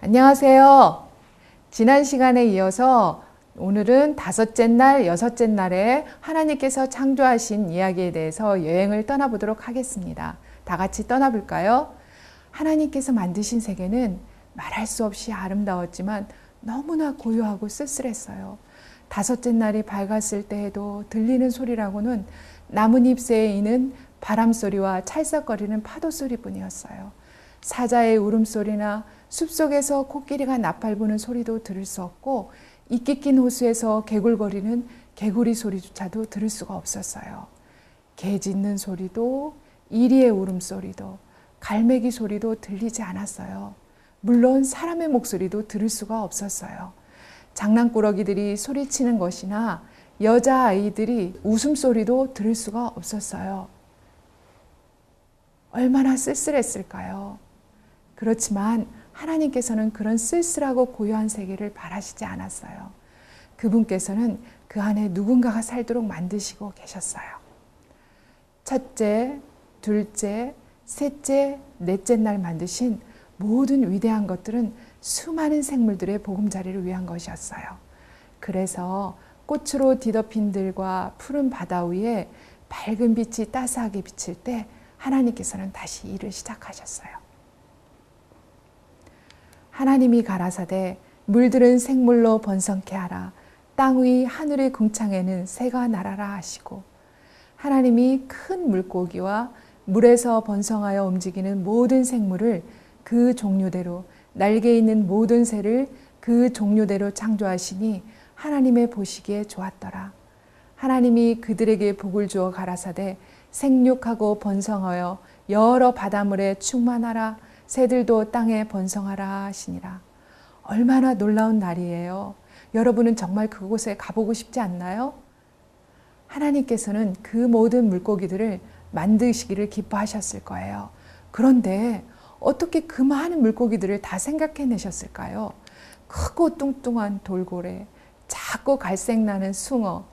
안녕하세요. 지난 시간에 이어서 오늘은 다섯째 날, 여섯째 날에 하나님께서 창조하신 이야기에 대해서 여행을 떠나보도록 하겠습니다. 다 같이 떠나볼까요? 하나님께서 만드신 세계는 말할 수 없이 아름다웠지만 너무나 고요하고 쓸쓸했어요. 다섯째 날이 밝았을 때에도 들리는 소리라고는 나뭇잎새에 이는 바람소리와 찰싹거리는 파도소리뿐이었어요. 사자의 울음소리나 숲속에서 코끼리가 나팔 부는 소리도 들을 수 없고 이끼 낀 호수에서 개굴거리는 개구리 소리조차도 들을 수가 없었어요. 개 짖는 소리도 이리의 울음소리도 갈매기 소리도 들리지 않았어요. 물론 사람의 목소리도 들을 수가 없었어요. 장난꾸러기들이 소리치는 것이나 여자아이들이 웃음소리도 들을 수가 없었어요. 얼마나 쓸쓸했을까요? 그렇지만 하나님께서는 그런 쓸쓸하고 고요한 세계를 바라시지 않았어요. 그분께서는 그 안에 누군가가 살도록 만드시고 계셨어요. 첫째, 둘째, 셋째, 넷째 날 만드신 모든 위대한 것들은 수많은 생물들의 보금자리를 위한 것이었어요. 그래서 꽃으로 뒤덮인 들과 푸른 바다 위에 밝은 빛이 따스하게 비칠 때 하나님께서는 다시 일을 시작하셨어요. 하나님이 가라사대 물들은 생물로 번성케 하라. 땅 위 하늘의 궁창에는 새가 날아라 하시고, 하나님이 큰 물고기와 물에서 번성하여 움직이는 모든 생물을 그 종류대로, 날개 있는 모든 새를 그 종류대로 창조하시니 하나님의 보시기에 좋았더라. 하나님이 그들에게 복을 주어 가라사대 생육하고 번성하여 여러 바닷물에 충만하라. 새들도 땅에 번성하라 하시니라. 얼마나 놀라운 날이에요. 여러분은 정말 그곳에 가보고 싶지 않나요? 하나님께서는 그 모든 물고기들을 만드시기를 기뻐하셨을 거예요. 그런데 어떻게 그 많은 물고기들을 다 생각해내셨을까요? 크고 뚱뚱한 돌고래, 작고 갈색나는 숭어,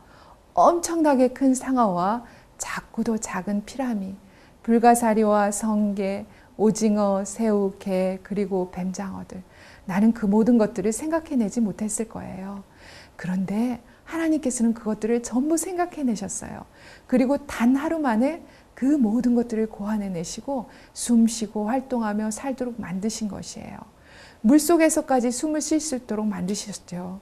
엄청나게 큰 상어와 작고도 작은 피라미, 불가사리와 성게, 오징어, 새우, 개, 그리고 뱀장어들. 나는 그 모든 것들을 생각해내지 못했을 거예요. 그런데 하나님께서는 그것들을 전부 생각해내셨어요. 그리고 단 하루 만에 그 모든 것들을 고안해내시고 숨쉬고 활동하며 살도록 만드신 것이에요. 물속에서까지 숨을 쉴 수 있도록 만드셨죠.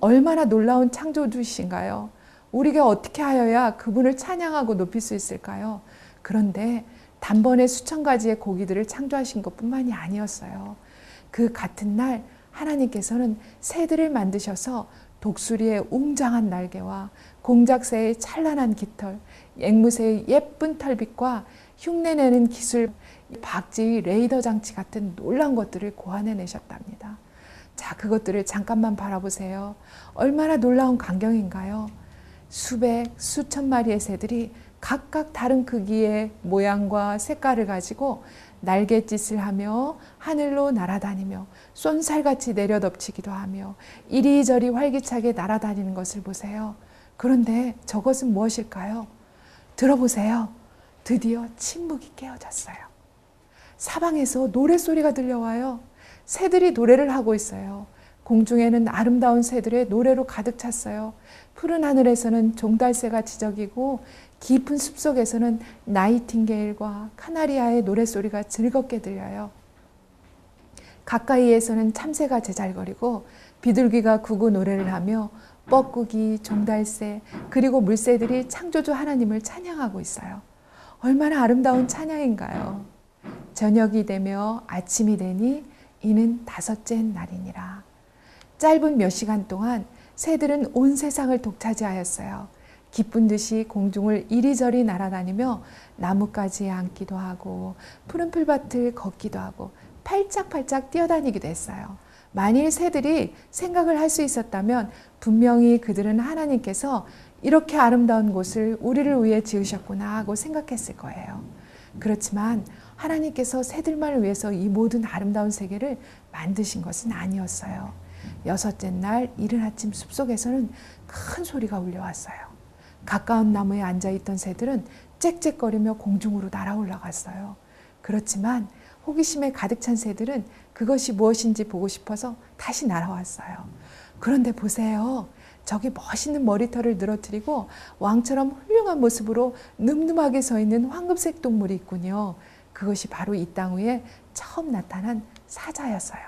얼마나 놀라운 창조주이신가요? 우리가 어떻게 하여야 그분을 찬양하고 높일 수 있을까요? 그런데 단번에 수천 가지의 고기들을 창조하신 것뿐만이 아니었어요. 그 같은 날 하나님께서는 새들을 만드셔서 독수리의 웅장한 날개와 공작새의 찬란한 깃털, 앵무새의 예쁜 털빛과 흉내내는 기술, 박쥐의 레이더 장치 같은 놀라운 것들을 고안해내셨답니다. 자, 그것들을 잠깐만 바라보세요. 얼마나 놀라운 광경인가요? 수백, 수천 마리의 새들이 각각 다른 크기의 모양과 색깔을 가지고 날갯짓을 하며 하늘로 날아다니며 쏜살같이 내려덮치기도 하며 이리저리 활기차게 날아다니는 것을 보세요. 그런데 저것은 무엇일까요? 들어보세요. 드디어 침묵이 깨어졌어요. 사방에서 노랫소리가 들려와요. 새들이 노래를 하고 있어요. 공중에는 아름다운 새들의 노래로 가득 찼어요. 푸른 하늘에서는 종달새가 지저귀고 깊은 숲속에서는 나이팅게일과 카나리아의 노랫소리가 즐겁게 들려요. 가까이에서는 참새가 제잘거리고 비둘기가 구구 노래를 하며 뻐꾸기, 종달새, 그리고 물새들이 창조주 하나님을 찬양하고 있어요. 얼마나 아름다운 찬양인가요? 저녁이 되며 아침이 되니 이는 다섯째 날이니라. 짧은 몇 시간 동안 새들은 온 세상을 독차지하였어요. 기쁜 듯이 공중을 이리저리 날아다니며 나뭇가지에 앉기도 하고 푸른 풀밭을 걷기도 하고 팔짝팔짝 뛰어다니기도 했어요. 만일 새들이 생각을 할 수 있었다면 분명히 그들은 하나님께서 이렇게 아름다운 곳을 우리를 위해 지으셨구나 하고 생각했을 거예요. 그렇지만 하나님께서 새들만을 위해서 이 모든 아름다운 세계를 만드신 것은 아니었어요. 여섯째 날 이른 아침 숲속에서는 큰 소리가 울려왔어요. 가까운 나무에 앉아있던 새들은 짹짹거리며 공중으로 날아 올라갔어요. 그렇지만 호기심에 가득 찬 새들은 그것이 무엇인지 보고 싶어서 다시 날아왔어요. 그런데 보세요. 저기 멋있는 머리털을 늘어뜨리고 왕처럼 훌륭한 모습으로 늠름하게 서 있는 황금색 동물이 있군요. 그것이 바로 이 땅 위에 처음 나타난 사자였어요.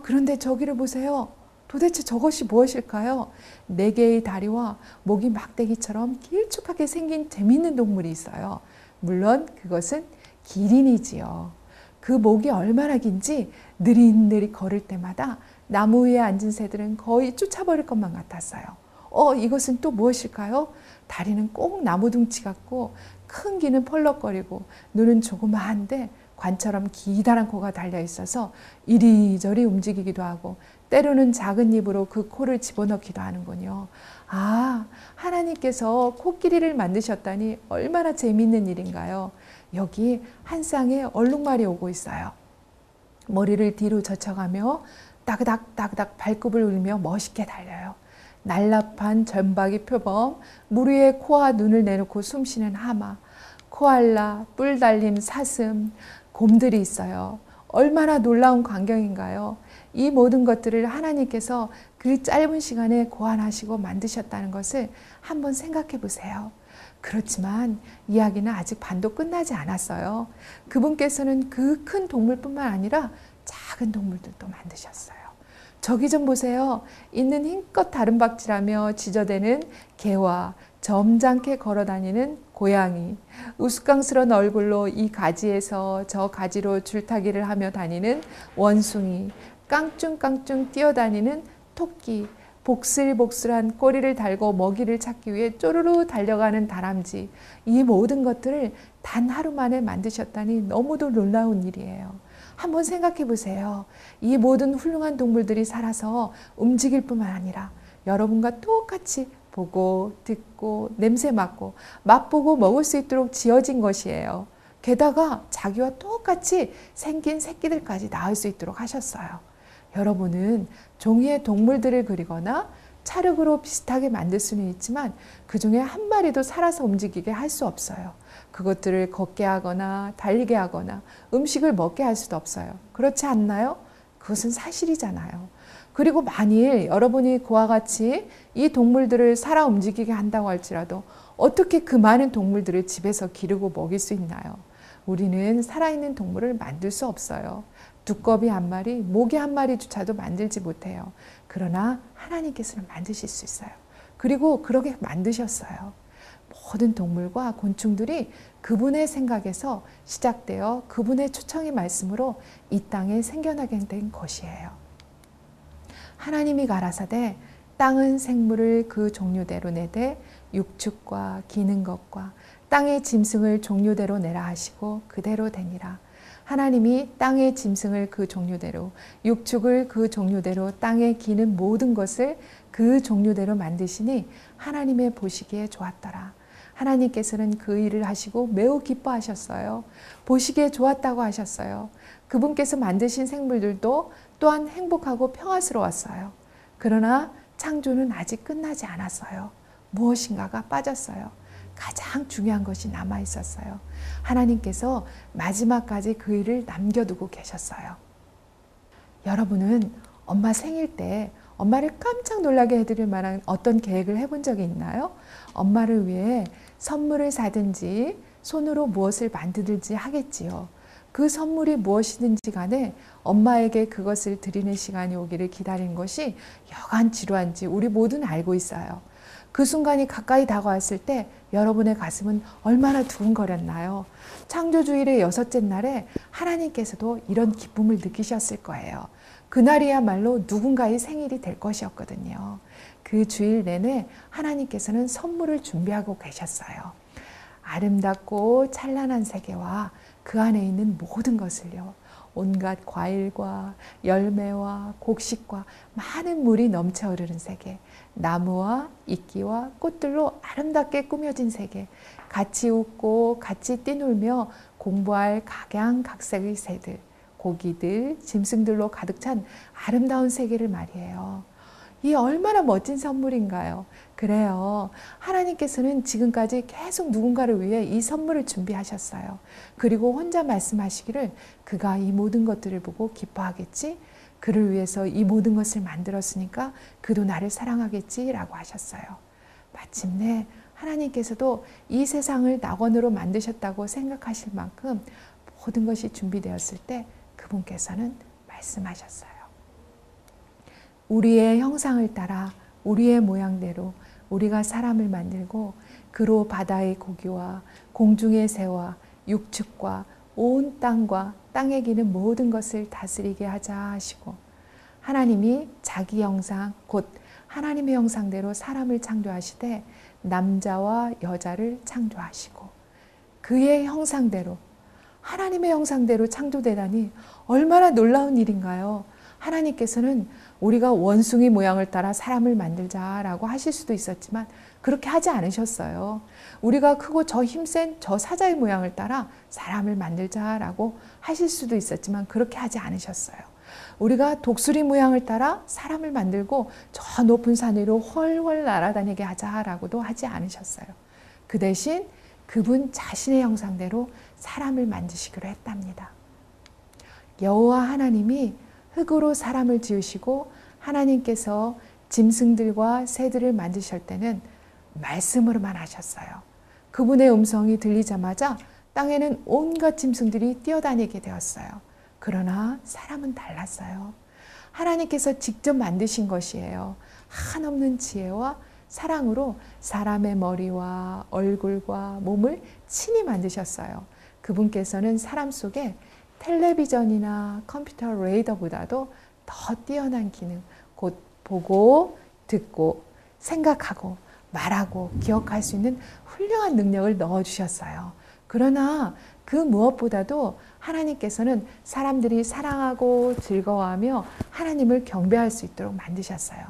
그런데 저기를 보세요. 도대체 저것이 무엇일까요? 4개의 다리와 목이 막대기처럼 길쭉하게 생긴 재미있는 동물이 있어요. 물론 그것은 기린이지요. 그 목이 얼마나 긴지 느릿느릿 걸을 때마다 나무 위에 앉은 새들은 거의 쫓아버릴 것만 같았어요. 이것은 또 무엇일까요? 다리는 꼭 나무둥치 같고 큰 귀는 펄럭거리고 눈은 조그마한데 관처럼 기다란 코가 달려 있어서 이리저리 움직이기도 하고 때로는 작은 입으로 그 코를 집어넣기도 하는군요. 하나님께서 코끼리를 만드셨다니 얼마나 재미있는 일인가요? 여기 한 쌍의 얼룩말이 오고 있어요. 머리를 뒤로 젖혀가며 따그닥 따그닥 발굽을 울며 멋있게 달려요. 날렵한 점박이 표범, 물 위에 코와 눈을 내놓고 숨쉬는 하마, 코알라, 뿔 달린 사슴, 곰들이 있어요. 얼마나 놀라운 광경인가요? 이 모든 것들을 하나님께서 그 짧은 시간에 고안하시고 만드셨다는 것을 한번 생각해 보세요. 그렇지만 이야기는 아직 반도 끝나지 않았어요. 그분께서는 그 큰 동물뿐만 아니라 작은 동물들도 만드셨어요. 저기 좀 보세요. 있는 힘껏 다름박질하며 지저대는 개와 점잖게 걸어다니는 고양이, 우스꽝스러운 얼굴로 이 가지에서 저 가지로 줄타기를 하며 다니는 원숭이, 깡충깡충 뛰어다니는 토끼, 복슬복슬한 꼬리를 달고 먹이를 찾기 위해 쪼르르 달려가는 다람쥐, 이 모든 것들을 단 하루 만에 만드셨다니 너무도 놀라운 일이에요. 한번 생각해 보세요. 이 모든 훌륭한 동물들이 살아서 움직일 뿐만 아니라 여러분과 똑같이 보고 듣고 냄새 맡고 맛보고 먹을 수 있도록 지어진 것이에요. 게다가 자기와 똑같이 생긴 새끼들까지 낳을 수 있도록 하셨어요. 여러분은 종이에 동물들을 그리거나 찰흙으로 비슷하게 만들 수는 있지만 그 중에 한 마리도 살아서 움직이게 할 수 없어요. 그것들을 걷게 하거나 달리게 하거나 음식을 먹게 할 수도 없어요. 그렇지 않나요? 그것은 사실이잖아요. 그리고 만일 여러분이 그와 같이 이 동물들을 살아 움직이게 한다고 할지라도 어떻게 그 많은 동물들을 집에서 기르고 먹일 수 있나요? 우리는 살아있는 동물을 만들 수 없어요. 두꺼비 한 마리, 모기 한 마리조차도 만들지 못해요. 그러나 하나님께서는 만드실 수 있어요. 그리고 그렇게 만드셨어요. 모든 동물과 곤충들이 그분의 생각에서 시작되어 그분의 초청의 말씀으로 이 땅에 생겨나게 된 것이에요. 하나님이 가라사대 땅은 생물을 그 종류대로 내되 육축과 기는 것과 땅의 짐승을 종류대로 내라 하시고 그대로 되니라. 하나님이 땅의 짐승을 그 종류대로, 육축을 그 종류대로, 땅에 기는 모든 것을 그 종류대로 만드시니 하나님의 보시기에 좋았더라. 하나님께서는 그 일을 하시고 매우 기뻐하셨어요. 보시기에 좋았다고 하셨어요. 그분께서 만드신 생물들도 또한 행복하고 평화스러웠어요. 그러나 창조는 아직 끝나지 않았어요. 무엇인가가 빠졌어요. 가장 중요한 것이 남아 있었어요. 하나님께서 마지막까지 그 일을 남겨두고 계셨어요. 여러분은 엄마 생일 때 엄마를 깜짝 놀라게 해드릴 만한 어떤 계획을 해본 적이 있나요? 엄마를 위해 선물을 사든지 손으로 무엇을 만들든지 하겠지요. 그 선물이 무엇이든지 간에 엄마에게 그것을 드리는 시간이 오기를 기다리는 것이 여간 지루한지 우리 모두는 알고 있어요. 그 순간이 가까이 다가왔을 때 여러분의 가슴은 얼마나 두근거렸나요? 창조주일의 6째 날에 하나님께서도 이런 기쁨을 느끼셨을 거예요. 그날이야말로 누군가의 생일이 될 것이었거든요. 그 주일 내내 하나님께서는 선물을 준비하고 계셨어요. 아름답고 찬란한 세계와 그 안에 있는 모든 것을요. 온갖 과일과 열매와 곡식과 많은 물이 넘쳐 흐르는 세계, 나무와 이끼와 꽃들로 아름답게 꾸며진 세계, 같이 웃고 같이 뛰놀며 공부할 각양각색의 새들, 고기들, 짐승들로 가득 찬 아름다운 세계를 말이에요. 이 얼마나 멋진 선물인가요? 그래요. 하나님께서는 지금까지 계속 누군가를 위해 이 선물을 준비하셨어요. 그리고 혼자 말씀하시기를 그가 이 모든 것들을 보고 기뻐하겠지? 그를 위해서 이 모든 것을 만들었으니까 그도 나를 사랑하겠지라고 하셨어요. 마침내 하나님께서도 이 세상을 낙원으로 만드셨다고 생각하실 만큼 모든 것이 준비되었을 때 그분께서는 말씀하셨어요. 우리의 형상을 따라 우리의 모양대로 우리가 사람을 만들고 그로 바다의 고기와 공중의 새와 육축과 온 땅과 땅에 기는 모든 것을 다스리게 하자 하시고 하나님이 자기 형상 곧 하나님의 형상대로 사람을 창조하시되 남자와 여자를 창조하시고 그의 형상대로 하나님의 형상대로 창조되다니 얼마나 놀라운 일인가요? 하나님께서는 우리가 원숭이 모양을 따라 사람을 만들자라고 하실 수도 있었지만 그렇게 하지 않으셨어요. 우리가 크고 저 힘센 저 사자의 모양을 따라 사람을 만들자라고 하실 수도 있었지만 그렇게 하지 않으셨어요. 우리가 독수리 모양을 따라 사람을 만들고 저 높은 산 위로 훨훨 날아다니게 하자라고도 하지 않으셨어요. 그 대신 그분 자신의 형상대로 사람을 만드시기로 했답니다. 여호와 하나님이 흙으로 사람을 지으시고 하나님께서 짐승들과 새들을 만드실 때는 말씀으로만 하셨어요. 그분의 음성이 들리자마자 땅에는 온갖 짐승들이 뛰어다니게 되었어요. 그러나 사람은 달랐어요. 하나님께서 직접 만드신 것이에요. 한없는 지혜와 사랑으로 사람의 머리와 얼굴과 몸을 친히 만드셨어요. 그분께서는 사람 속에 텔레비전이나 컴퓨터 레이더보다도 더 뛰어난 기능, 곧 보고, 듣고, 생각하고, 말하고, 기억할 수 있는 훌륭한 능력을 넣어주셨어요. 그러나 그 무엇보다도 하나님께서는 사람들이 사랑하고 즐거워하며 하나님을 경배할 수 있도록 만드셨어요.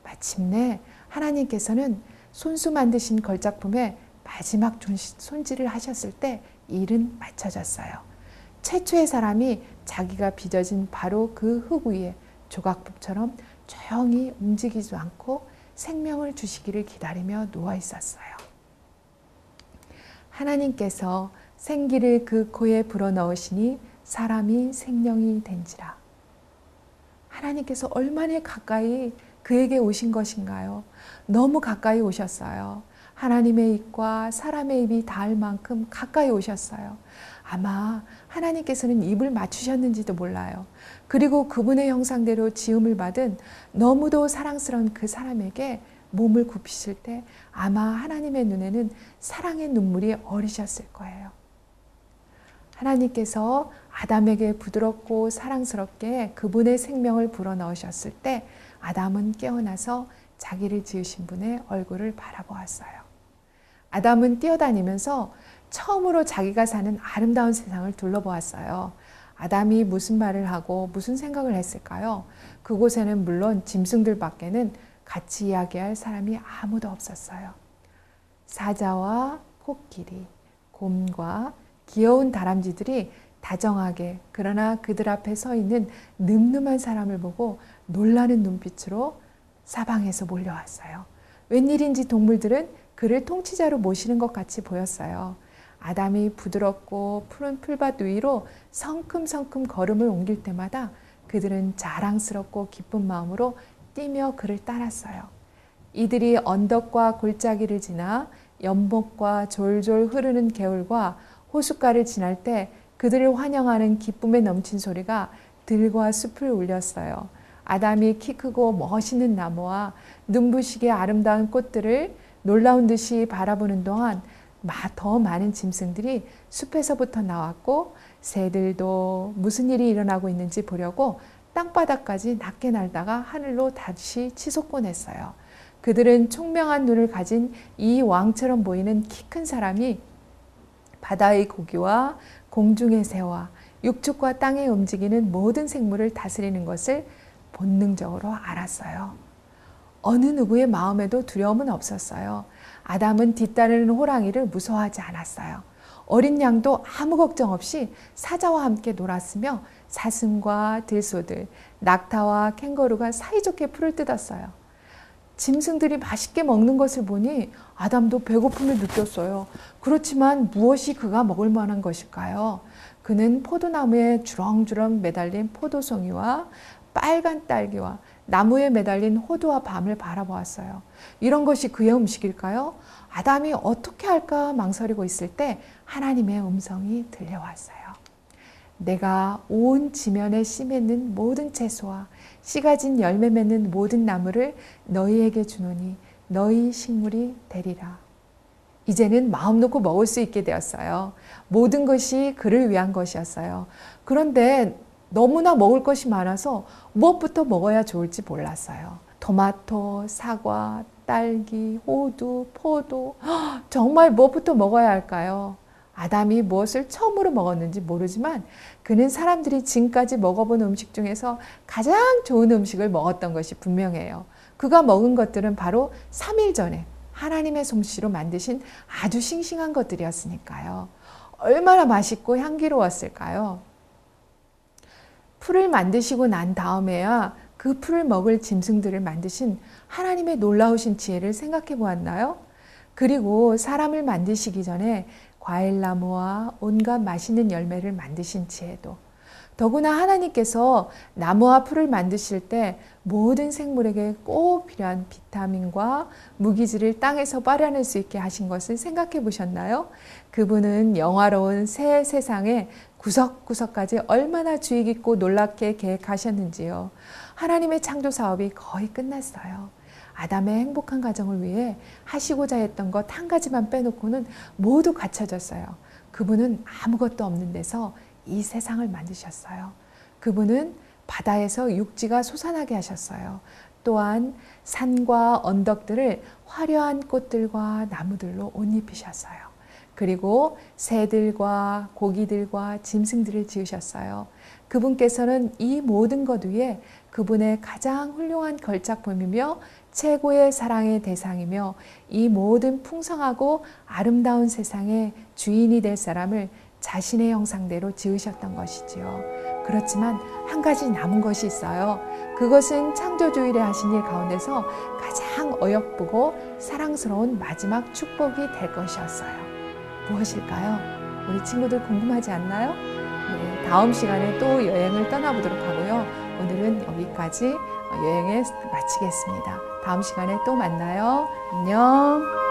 마침내 하나님께서는 손수 만드신 걸작품에 마지막 손질을 하셨을 때 일은 마쳐졌어요. 최초의 사람이 자기가 빚어진 바로 그 흙 위에 조각법처럼 조용히 움직이지 않고 생명을 주시기를 기다리며 누워 있었어요. 하나님께서 생기를 그 코에 불어넣으시니 사람이 생명이 된지라. 하나님께서 얼마나 가까이 그에게 오신 것인가요? 너무 가까이 오셨어요. 하나님의 입과 사람의 입이 닿을 만큼 가까이 오셨어요. 아마 하나님께서는 입을 맞추셨는지도 몰라요. 그리고 그분의 형상대로 지음을 받은 너무도 사랑스러운 그 사람에게 몸을 굽히실 때 아마 하나님의 눈에는 사랑의 눈물이 어리셨을 거예요. 하나님께서 아담에게 부드럽고 사랑스럽게 그분의 생명을 불어넣으셨을 때 아담은 깨어나서 자기를 지으신 분의 얼굴을 바라보았어요. 아담은 뛰어다니면서 처음으로 자기가 사는 아름다운 세상을 둘러보았어요. 아담이 무슨 말을 하고 무슨 생각을 했을까요? 그곳에는 물론 짐승들밖에는 같이 이야기할 사람이 아무도 없었어요. 사자와 코끼리, 곰과 귀여운 다람쥐들이 다정하게 그러나 그들 앞에 서 있는 늠름한 사람을 보고 놀라는 눈빛으로 사방에서 몰려왔어요. 웬일인지 동물들은 그를 통치자로 모시는 것 같이 보였어요. 아담이 부드럽고 푸른 풀밭 위로 성큼성큼 걸음을 옮길 때마다 그들은 자랑스럽고 기쁜 마음으로 뛰며 그를 따랐어요. 이들이 언덕과 골짜기를 지나 연못과 졸졸 흐르는 개울과 호숫가를 지날 때 그들을 환영하는 기쁨에 넘친 소리가 들과 숲을 울렸어요. 아담이 키 크고 멋있는 나무와 눈부시게 아름다운 꽃들을 놀라운 듯이 바라보는 동안 더 많은 짐승들이 숲에서부터 나왔고 새들도 무슨 일이 일어나고 있는지 보려고 땅바닥까지 낮게 날다가 하늘로 다시 치솟곤 했어요. 그들은 총명한 눈을 가진 이 왕처럼 보이는 키 큰 사람이 바다의 고기와 공중의 새와 육축과 땅에 움직이는 모든 생물을 다스리는 것을 본능적으로 알았어요. 어느 누구의 마음에도 두려움은 없었어요. 아담은 뒤따르는 호랑이를 무서워하지 않았어요. 어린 양도 아무 걱정 없이 사자와 함께 놀았으며 사슴과 들소들, 낙타와 캥거루가 사이좋게 풀을 뜯었어요. 짐승들이 맛있게 먹는 것을 보니 아담도 배고픔을 느꼈어요. 그렇지만 무엇이 그가 먹을 만한 것일까요? 그는 포도나무에 주렁주렁 매달린 포도송이와 빨간 딸기와 나무에 매달린 호두와 밤을 바라보았어요. 이런 것이 그의 음식일까요? 아담이 어떻게 할까 망설이고 있을 때 하나님의 음성이 들려왔어요. 내가 온 지면에 씨 맺는 모든 채소와 씨가 진 열매 맺는 모든 나무를 너희에게 주노니 너희 식물이 되리라. 이제는 마음 놓고 먹을 수 있게 되었어요. 모든 것이 그를 위한 것이었어요. 그런데 너무나 먹을 것이 많아서 무엇부터 먹어야 좋을지 몰랐어요. 토마토, 사과, 딸기, 호두, 포도, 정말 무엇부터 먹어야 할까요? 아담이 무엇을 처음으로 먹었는지 모르지만 그는 사람들이 지금까지 먹어본 음식 중에서 가장 좋은 음식을 먹었던 것이 분명해요. 그가 먹은 것들은 바로 3일 전에 하나님의 솜씨로 만드신 아주 싱싱한 것들이었으니까요. 얼마나 맛있고 향기로웠을까요? 풀을 만드시고 난 다음에야 그 풀을 먹을 짐승들을 만드신 하나님의 놀라우신 지혜를 생각해 보았나요? 그리고 사람을 만드시기 전에 과일나무와 온갖 맛있는 열매를 만드신 지혜도, 더구나 하나님께서 나무와 풀을 만드실 때 모든 생물에게 꼭 필요한 비타민과 무기질을 땅에서 빨아낼 수 있게 하신 것을 생각해 보셨나요? 그분은 영화로운 새 세상에 구석구석까지 얼마나 주의 깊고 놀랍게 계획하셨는지요. 하나님의 창조 사업이 거의 끝났어요. 아담의 행복한 가정을 위해 하시고자 했던 것 한 가지만 빼놓고는 모두 갖춰졌어요. 그분은 아무것도 없는 데서 이 세상을 만드셨어요. 그분은 바다에서 육지가 솟아나게 하셨어요. 또한 산과 언덕들을 화려한 꽃들과 나무들로 옷 입히셨어요. 그리고 새들과 고기들과 짐승들을 지으셨어요. 그분께서는 이 모든 것 위에 그분의 가장 훌륭한 걸작품이며 최고의 사랑의 대상이며 이 모든 풍성하고 아름다운 세상의 주인이 될 사람을 자신의 형상대로 지으셨던 것이지요. 그렇지만 한 가지 남은 것이 있어요. 그것은 창조주일에 하신 일 가운데서 가장 어여쁘고 사랑스러운 마지막 축복이 될 것이었어요. 무엇일까요? 우리 친구들 궁금하지 않나요? 네, 다음 시간에 또 여행을 떠나보도록 하고요. 오늘은 여기까지 여행을 마치겠습니다. 다음 시간에 또 만나요. 안녕.